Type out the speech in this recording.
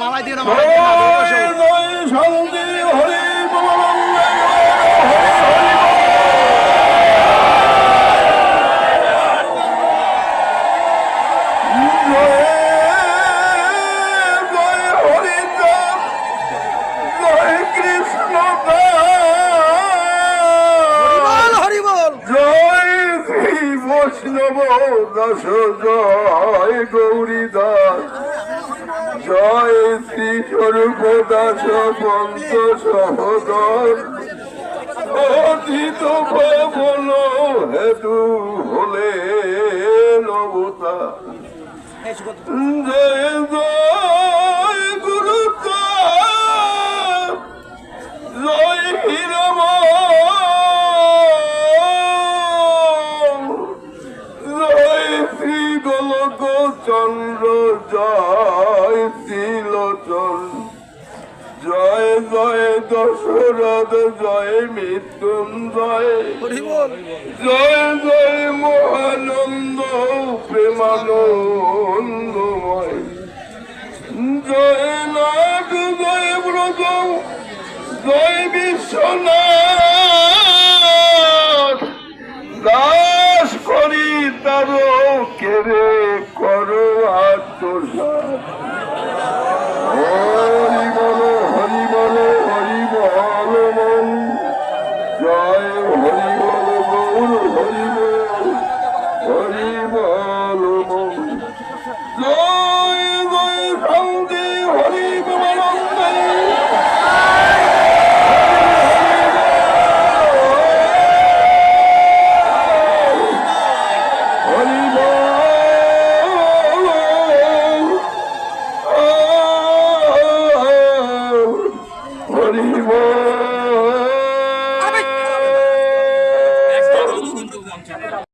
নামাই দিও না শান্তি হরি বৈষ্ণব দাস জয় গৌরী দাস জয় শ্রী স্বরূপ দাস পন্ত সহদর অতীত বল হেতু হলে নবতা জয় জয় গুরু জয় হিরম চন্দ্র জয় তিলোচন জয় জয় দশরথ জয় মৃত্যুঞ্জয় জয় জয় মহানন্দ প্রেমানন্দময় জয় নাগ জয় ব্রত জয় বিশ্বনাথ দাস করি তার কেড়ে করো আত্মসাৎ